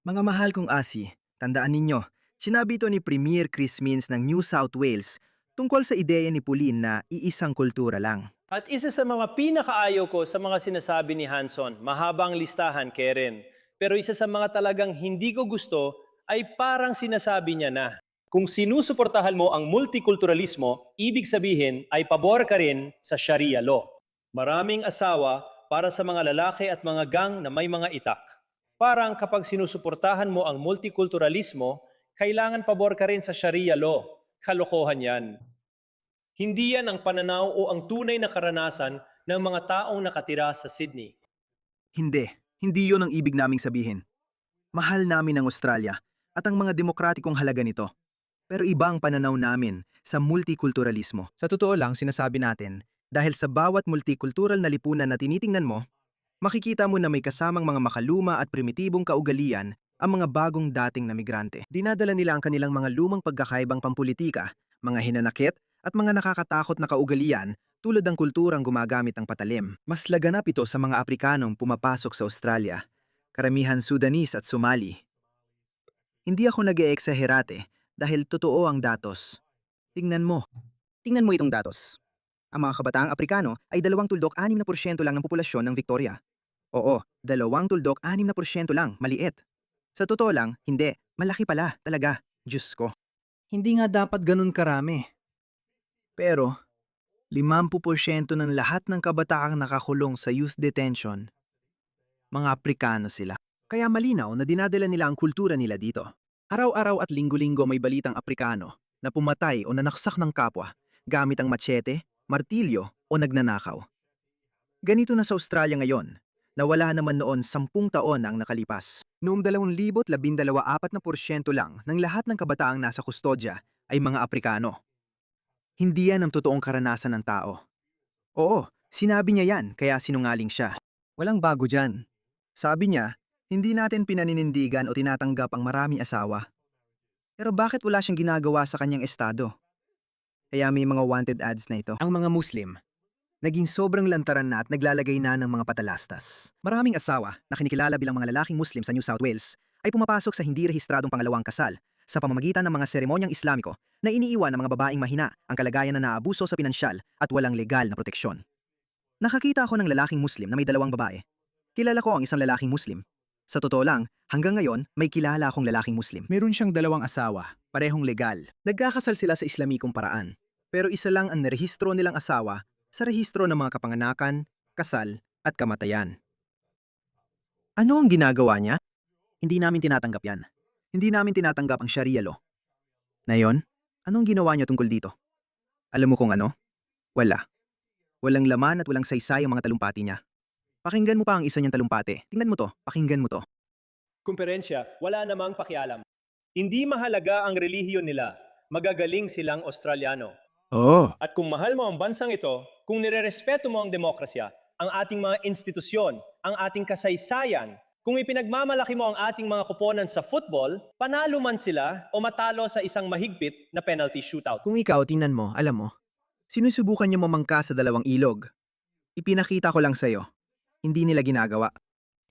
Mga mahal kong asi, tandaan ninyo, sinabi ito ni Premier Chris Minns ng New South Wales tungkol sa ideya ni Pauline na iisang kultura lang. At isa sa mga pinakaayaw ko sa mga sinasabi ni Hanson, mahabang listahan, Karen. Pero isa sa mga talagang hindi ko gusto ay parang sinasabi niya na, kung sinusuportahan mo ang multikulturalismo, ibig sabihin ay pabor ka rin sa Sharia law. Maraming asawa para sa mga lalaki at mga gang na may mga itak. Parang kapag sinusuportahan mo ang multikulturalismo, kailangan pabor ka rin sa Sharia law. Kalokohan yan. Hindi yan ang pananaw o ang tunay na karanasan ng mga taong nakatira sa Sydney. Hindi, hindi yun ang ibig naming sabihin. Mahal namin ang Australia at ang mga demokratikong halaga nito. Pero iba ang pananaw namin sa multikulturalismo. Sa totoo lang, sinasabi natin, dahil sa bawat multikultural na lipunan na tinitingnan mo, makikita mo na may kasamang mga makaluma at primitibong kaugalian ang mga bagong dating na migrante. Dinadala nila ang kanilang mga lumang pagkakaibang pampulitika, mga hinanakit at mga nakakatakot na kaugalian tulad ng kulturang gumagamit ng patalim. Mas laganap ito sa mga Aprikanong pumapasok sa Australia, karamihan Sudanese at Somali. Hindi ako nag-eeksaherate dahil totoo ang datos. Tingnan mo. Tingnan mo itong datos. Ang mga kabataang Aprikano ay 2.6% lang ng populasyon ng Victoria. Oo, 2.6% lang, maliit. Sa totoo lang, hindi. Malaki pala, talaga. Diyos ko. Hindi nga dapat ganun karami. Pero, 50% ng lahat ng kabataang nakakulong sa youth detention, mga Aprikano sila. Kaya malinaw na dinadala nila ang kultura nila dito. Araw-araw at linggo-linggo may balitang Aprikano na pumatay o nanaksak ng kapwa gamit ang machete, martilyo o nagnanakaw. Ganito na sa Australia ngayon, na wala naman noon 10 taon ang nakalipas. Noong 2012, 4% lang ng lahat ng kabataang nasa kustodya ay mga Aprikano. Hindi yan ang totoong karanasan ng tao. Oo, sinabi niya yan kaya sinungaling siya. Walang bago dyan. Sabi niya, hindi natin pinaninindigan o tinatanggap ang marami asawa. Pero bakit wala siyang ginagawa sa kanyang estado? Kaya may mga wanted ads na ito. Ang mga Muslim, naging sobrang lantaran na at naglalagay na ng mga patalastas. Maraming asawa na kinikilala bilang mga lalaking Muslim sa New South Wales ay pumapasok sa hindi rehistradong pangalawang kasal sa pamamagitan ng mga seremonyang Islamiko na iniiwan ng mga babaeng mahina ang kalagayan na naabuso sa pinansyal at walang legal na proteksyon. Nakakita ako ng lalaking Muslim na may 2 babae. Kilala ko ang isang lalaking Muslim. Sa totoo lang, hanggang ngayon, may kilala akong lalaking Muslim. Meron siyang 2 asawa, parehong legal. Nagkakasal sila sa Islamikong paraan. Pero isa lang ang narehistro nilang asawa sa rehistro ng mga kapanganakan, kasal, at kamatayan. Ano ang ginagawa niya? Hindi namin tinatanggap yan. Hindi namin tinatanggap ang Sharia law. Ngayon, anong ginawa niya tungkol dito? Alam mo kung ano? Wala. Walang laman at walang saysay ang mga talumpati niya. Pakinggan mo pa ang isa niyang talumpati. Tingnan mo to, pakinggan mo to. Kumperensya, wala namang pakialam. Hindi mahalaga ang relihiyon nila. Magagaling silang Australiano. Oh. At kung mahal mo ang bansang ito, kung nirerespeto mo ang demokrasya, ang ating mga institusyon, ang ating kasaysayan, kung ipinagmamalaki mo ang ating mga koponan sa football, panalo man sila o matalo sa isang mahigpit na penalty shootout. Kung ikaw, tingnan mo, alam mo, sinusubukan niyo mamangka sa 2 ilog. Ipinakita ko lang sa'yo. Hindi nila ginagawa.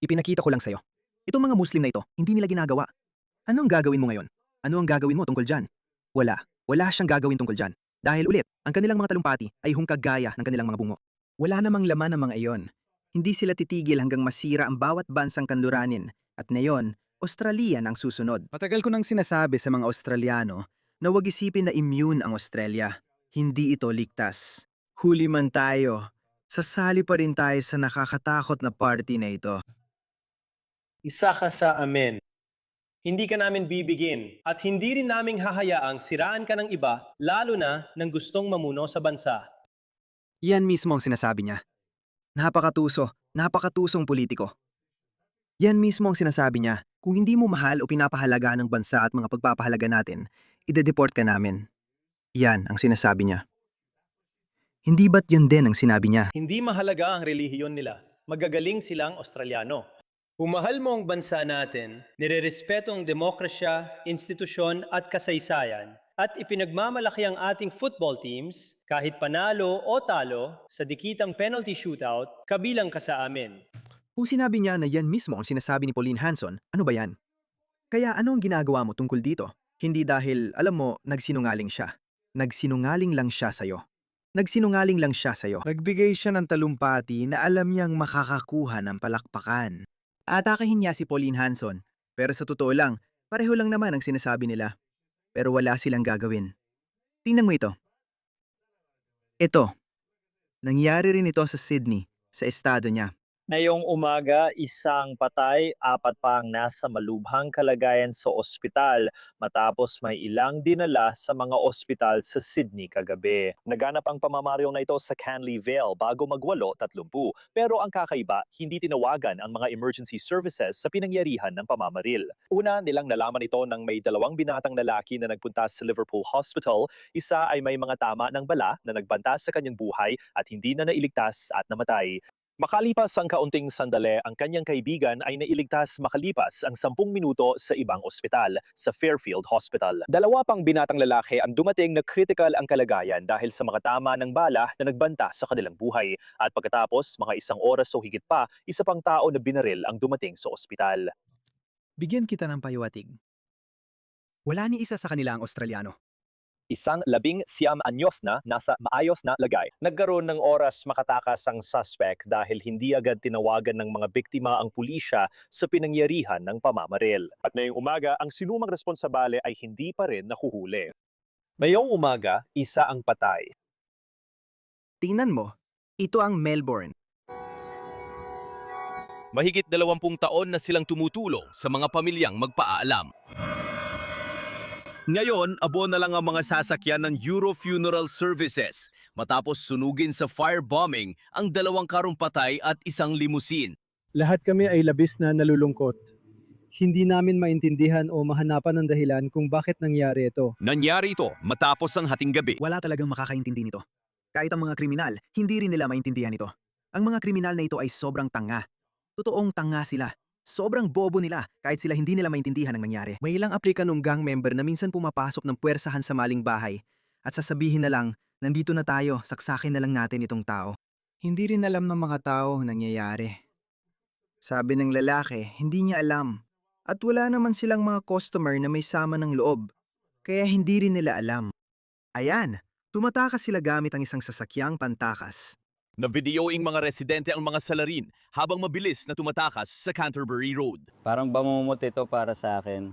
Ipinakita ko lang sa'yo. Itong mga Muslim na ito, hindi nila ginagawa. Ano ang gagawin mo ngayon? Ano ang gagawin mo tungkol dyan? Wala. Wala siyang gagawin tungkol dyan. Dahil ulit, ang kanilang mga talumpati ay hungkag gaya ng kanilang mga bungo. Wala namang laman ang mga iyon. Hindi sila titigil hanggang masira ang bawat bansang kanluranin. At ngayon, Australia ang susunod. Matagal ko nang sinasabi sa mga Australiano na huwag isipin na immune ang Australia. Hindi ito ligtas. Huli man tayo, sasali pa rin tayo sa nakakatakot na party na ito. Isa ka sa amen. Hindi ka namin bibigin at hindi rin naming hahayaang siraan ka ng iba, lalo na ng gustong mamuno sa bansa. Yan mismo ang sinasabi niya. Napakatusong politiko. Yan mismo ang sinasabi niya. Kung hindi mo mahal o pinapahalaga ng bansa at mga pagpapahalaga natin, ide-deport ka namin. Yan ang sinasabi niya. Hindi ba't yun din ang sinabi niya? Hindi mahalaga ang relihiyon nila. Magagaling silang Australiano. Kung mahal mo ang bansa natin, nirerespeto ang demokrasya, institusyon at kasaysayan, at ipinagmamalaki ang ating football teams, kahit panalo o talo, sa dikitang penalty shootout, kabilang ka sa amin. Kung sinabi niya na yan mismo ang sinasabi ni Pauline Hanson, ano ba yan? Kaya ano ang ginagawa mo tungkol dito? Hindi dahil, alam mo, nagsinungaling siya. Nagsinungaling lang siya sa'yo. Nagsinungaling lang siya sa'yo. Nagbigay siya ng talumpati na alam niyang makakakuha ng palakpakan. Atakihin niya si Pauline Hanson. Pero sa totoo lang, pareho lang naman ang sinasabi nila. Pero wala silang gagawin. Tingnan mo ito. Ito. Nangyari rin ito sa Sydney, sa estado niya. Ngayong umaga, isang patay, 4 pang nasa malubhang kalagayan sa ospital matapos may ilang dinala sa mga ospital sa Sydney kagabi. Naganap ang pamamaryo na ito sa Canley Vale bago magwalo 30. Pero ang kakaiba, hindi tinawagan ang mga emergency services sa pinangyarihan ng pamamaril. Una nilang nalaman ito nang may 2 binatang lalaki na nagpunta sa Liverpool Hospital. Isa ay may mga tama ng bala na nagbanta sa kanyang buhay at hindi na nailigtas at namatay. Makalipas ang kaunting sandali, ang kanyang kaibigan ay nailigtas makalipas ang 10 minuto sa ibang ospital, sa Fairfield Hospital. 2 pang binatang lalaki ang dumating na critical ang kalagayan dahil sa mga tama ng bala na nagbanta sa kanilang buhay. At pagkatapos, mga 1 oras o higit pa, isa pang tao na binaril ang dumating sa ospital. Bigyan kita ng pahiwatig. Wala ni isa sa kanila ang Australiano. Isang 19 anyos na nasa maayos na lagay. Nagkaroon ng oras makatakas ang suspect dahil hindi agad tinawagan ng mga biktima ang pulisya sa pinangyarihan ng pamamaril. At ngayong umaga, ang sinumang responsabale ay hindi pa rin nahuhuli. Ngayong umaga, isa ang patay. Tingnan mo, ito ang Melbourne. Mahigit 20 taon na silang tumutulong sa mga pamilyang magpaalam. Ngayon, abo na lang ang mga sasakyan ng Euro Funeral Services matapos sunugin sa firebombing ang 2 karong patay at 1 limusin. Lahat kami ay labis na nalulungkot. Hindi namin maintindihan o mahanapan ng dahilan kung bakit nangyari ito. Nangyari ito matapos ang hating gabi. Wala talagang makakaintindi nito. Kahit ang mga kriminal, hindi rin nila maintindihan ito. Ang mga kriminal na ito ay sobrang tanga. Totoong tanga sila. Sobrang bobo nila kahit sila hindi nila maintindihan ang nangyari. May ilang aplikanong gang member na minsan pumapasok ng puwersahan sa maling bahay at sasabihin na lang, nandito na tayo, saksakin na lang natin itong tao. Hindi rin alam ng mga tao ang nangyayari. Sabi ng lalaki, hindi niya alam. At wala naman silang mga customer na may sama ng loob. Kaya hindi rin nila alam. Ayan, tumatakas sila gamit ang isang sasakyang pantakas. Na-videoing mga residente ang mga salarin habang mabilis na tumatakas sa Canterbury Road. Parang bamumut ito para sa akin.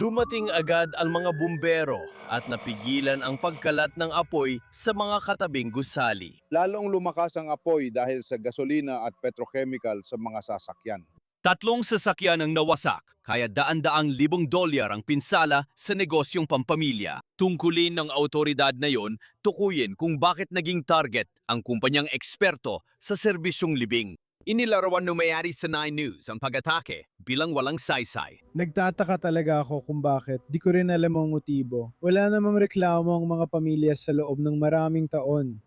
Dumating agad ang mga bumbero at napigilan ang pagkalat ng apoy sa mga katabing gusali. Lalong lumakas ang apoy dahil sa gasolina at petrochemical sa mga sasakyan. 3 sasakyan ang nawasak, kaya daan-daang $1,000 ang pinsala sa negosyong pampamilya. Tungkulin ng autoridad na yon, tukuyin kung bakit naging target ang kumpanyang eksperto sa serbisyong libing. Inilarawan ng may-ari sa 9 News ang pag-atake bilang walang saysay. Nagtataka talaga ako kung bakit. Di ko rin alam ang motibo. Wala namang reklamo ang mga pamilya sa loob ng maraming taon.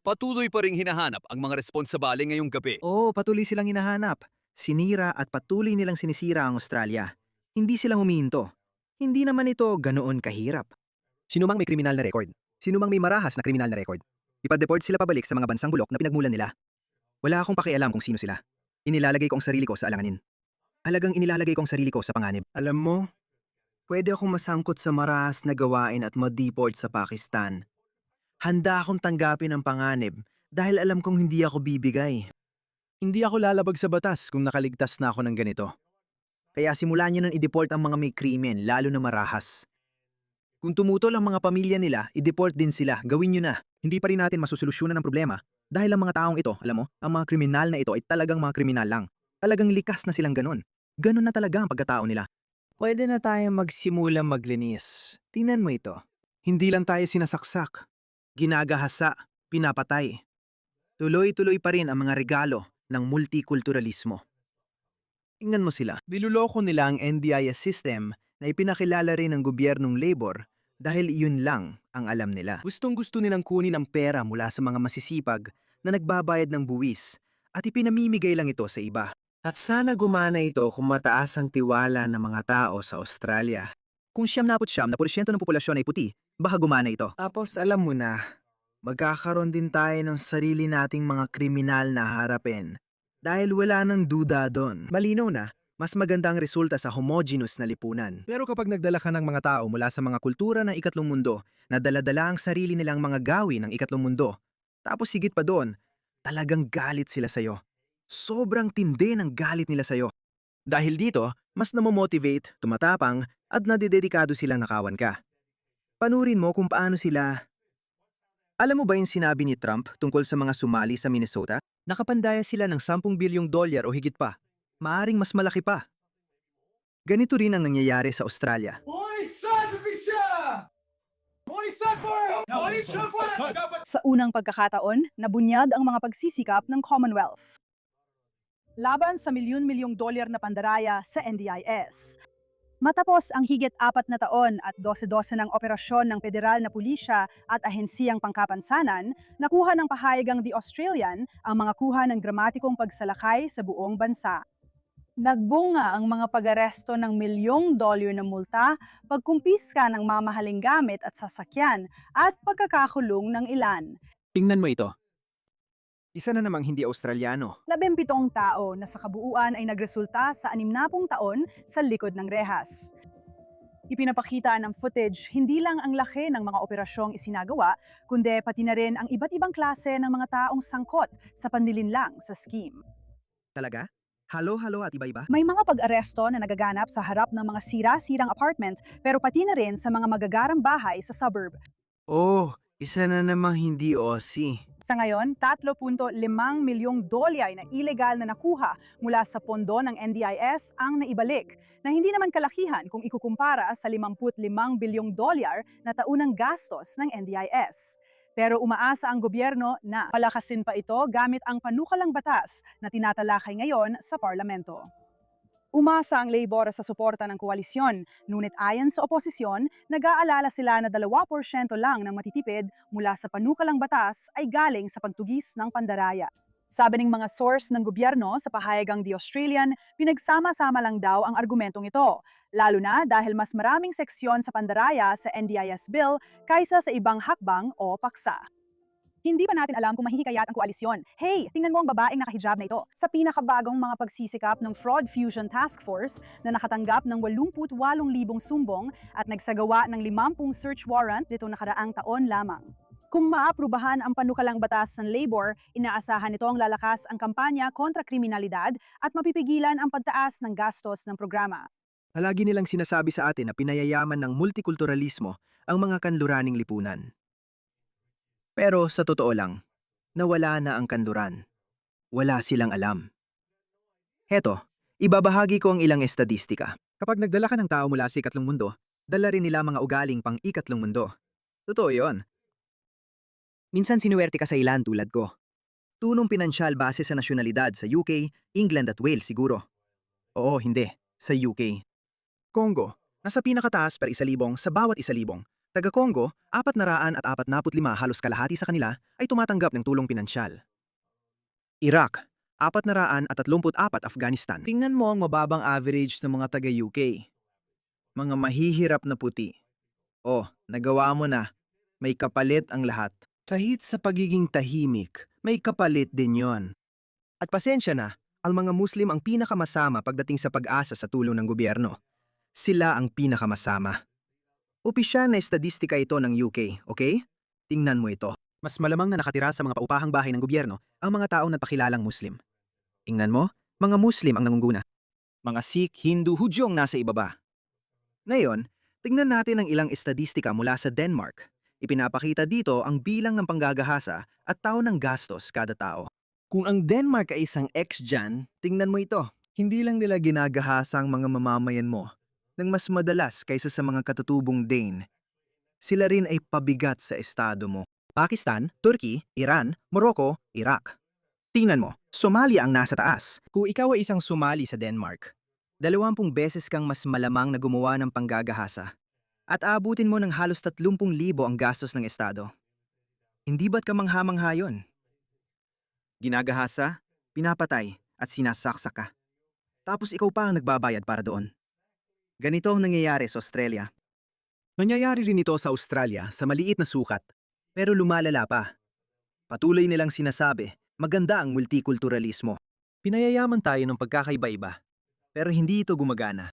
Patuloy pa ring hinahanap ang mga responsabale ngayong gabi. Oo, patuloy silang hinahanap. Sinira at patuloy nilang sinisira ang Australia. Hindi sila huminto. Hindi naman ito ganoon kahirap. Sino mang may kriminal na record, sino mang may marahas na kriminal na record, ipad-deport sila pabalik sa mga bansang bulok na pinagmulan nila. Wala akong pakialam kung sino sila. Inilalagay ko ang sarili ko sa alanganin. Halagang inilalagay ko ang sarili ko sa panganib. Alam mo, pwede akong masangkot sa marahas na gawain at ma-deport sa Pakistan. Handa akong tanggapin ang panganib dahil alam kong hindi ako bibigay. Hindi ako lalabag sa batas kung nakaligtas na ako ng ganito. Kaya simulan niyo nang i-deport ang mga may krimen, lalo na marahas. Kung tumutol ang mga pamilya nila, i-deport din sila, gawin niyo na. Hindi pa rin natin masusolusyonan ang problema dahil ang mga taong ito, alam mo, ang mga kriminal na ito ay talagang mga kriminal lang. Talagang likas na silang ganun. Ganun na talaga ang pagkatao nila. Pwede na tayong magsimula maglinis. Tingnan mo ito. Hindi lang tayo sinasaksak, ginagahasa, pinapatay. Tuloy-tuloy pa rin ang mga regalo ng multikulturalismo. Tingnan mo sila. Niluloko nila ang NDIS system na ipinakilala rin ng gobyernong labor dahil iyon lang ang alam nila. Gustong-gusto nilang kunin ang pera mula sa mga masisipag na nagbabayad ng buwis at ipinamimigay lang ito sa iba. At sana gumana ito kung mataas ang tiwala ng mga tao sa Australia. Kung 79% ng populasyon ay puti, baka gumana ito. Tapos alam mo na, magkakaroon din tayo ng sarili nating mga kriminal na harapin. Dahil wala nang duda doon. Malinaw na, Mas maganda ang resulta sa homogeneous na lipunan. Pero kapag nagdala ka ng mga tao mula sa mga kultura ng ikatlong mundo na dala-dala ang sarili nilang mga gawi ng ikatlong mundo, tapos higit pa doon, talagang galit sila sa'yo. Sobrang tindi ng galit nila sa'yo. Dahil dito, mas namomotivate, tumatapang, at nadededikado silang nakawan ka. Panurin mo kung paano sila. Alam mo ba yung sinabi ni Trump tungkol sa mga sumali sa Minnesota? Nakapandaya sila ng $10 bilyong o higit pa. Maaring mas malaki pa. Ganito rin ang nangyayari sa Australia. Sa unang pagkakataon, nabunyag ang mga pagsisikap ng Commonwealth laban sa milyon-milyong dolyar na pandaraya sa NDIS. Matapos ang higit 4 na taon at 12 ng operasyon ng federal na pulisya at ahensiyang pangkapansanan, nakuha ng pahayagang The Australian ang mga kuha ng dramatikong pagsalakay sa buong bansa. Nagbunga ang mga pag-aresto ng $1 milyong na multa, pagkumpiska ng mamahaling gamit at sasakyan, at pagkakakulong ng ilan. Tingnan mo ito. Isa na namang hindi Australiano. 17 tao na sa kabuuan ay nagresulta sa 60 taon sa likod ng rehas. Ipinapakita ng footage hindi lang ang laki ng mga operasyong isinagawa, kundi pati na rin ang iba't ibang klase ng mga taong sangkot sa panlilinlang sa scheme. Talaga? Halo-halo at iba-iba? May mga pag-aresto na nagaganap sa harap ng mga sira-sirang apartment pero pati na rin sa mga magagarang bahay sa suburb. Oh, isa na namang hindi Aussie. Sa ngayon, $3.5 milyong na ilegal na nakuha mula sa pondo ng NDIS ang naibalik, na hindi naman kalakihan kung ikukumpara sa $55 bilyong na taunang gastos ng NDIS. Pero umaasa ang gobyerno na palakasin pa ito gamit ang panukalang batas na tinatalakay ngayon sa parlamento. Umasa ang Labor sa suporta ng koalisyon, ngunit ayon sa oposisyon, nag-aalala sila na 2% lang ng matitipid mula sa panukalang batas ay galing sa pagtugis ng pandaraya. Sabi ng mga source ng gobyerno sa pahayagang The Australian, pinagsama-sama lang daw ang argumentong ito, lalo na dahil mas maraming seksyon sa pandaraya sa NDIS bill kaysa sa ibang hakbang o paksa. Hindi pa natin alam kung mahihikayat ang koalisyon. Hey, tingnan mo ang babaeng nakahijab na ito. Sa pinakabagong mga pagsisikap ng Fraud Fusion Task Force na nakatanggap ng 88,000 sumbong at nagsagawa ng 50 search warrant nitong nakaraang taon lamang. Kung maaprubahan ang panukalang batas ng Labor, inaasahan nitong lalakas ang kampanya kontra kriminalidad at mapipigilan ang pagtaas ng gastos ng programa. Palagi nilang sinasabi sa atin na pinayayaman ng multikulturalismo ang mga kanluraning lipunan. Pero sa totoo lang, nawala na ang kanluran. Wala silang alam. Heto, ibabahagi ko ang ilang estadistika. Kapag nagdala ka ng tao mula sa ikatlong mundo, dala rin nila mga ugaling pang ikatlong mundo. Totoo yon. Minsan sinuwerte ka sa ilan tulad ko. Tunong pinansyal base sa nasyonalidad sa UK, England at Wales siguro. Oo, hindi. Sa UK. Congo, nasa pinakataas per 1,000 sa bawat 1,000. Taga-Congo, 445 halos kalahati sa kanila ay tumatanggap ng tulong pinansyal. Iraq, 434 Afghanistan. Tingnan mo ang mababang average ng mga taga-UK. Mga mahihirap na puti. Oh, nagawa mo na. May kapalit ang lahat. Kahit sa pagiging tahimik, may kapalit din yon. At pasensya na, ang mga Muslim ang pinakamasama pagdating sa pag-asa sa tulong ng gobyerno. Sila ang pinakamasama. Opisyal na estadistika ito ng UK, okay? Tingnan mo ito. Mas malamang na nakatira sa mga paupahang bahay ng gobyerno ang mga taong nagpakilalang Muslim. Tingnan mo, mga Muslim ang nangunguna. Mga Sikh, Hindu, Hudyo ang nasa ibaba. Ngayon, tingnan natin ang ilang estadistika mula sa Denmark. Ipinapakita dito ang bilang ng panggagahasa at taon ng gastos kada tao. Kung ang Denmark ay isang ex-dyan, tingnan mo ito. Hindi lang nila ginagahasa ang mga mamamayan mo ng mas madalas kaysa sa mga katutubong Dane. Sila rin ay pabigat sa estado mo. Pakistan, Turkey, Iran, Morocco, Iraq. Tingnan mo, Somalia ang nasa taas. Kung ikaw ay isang Somali sa Denmark, 20 beses kang mas malamang na gumawa ng panggagahasa at aabutin mo ng halos 30,000 ang gastos ng estado. Hindi ba't kamangha-mangha yun? Ginagahasa, pinapatay at sinasaksak ka. Tapos ikaw pa ang nagbabayad para doon. Ganito ang nangyayari sa Australia. Nangyayari rin ito sa Australia sa maliit na sukat, pero lumalala pa. Patuloy nilang sinasabi, maganda ang multikulturalismo. Pinayayaman tayo ng pagkakaiba-iba. Pero hindi ito gumagana.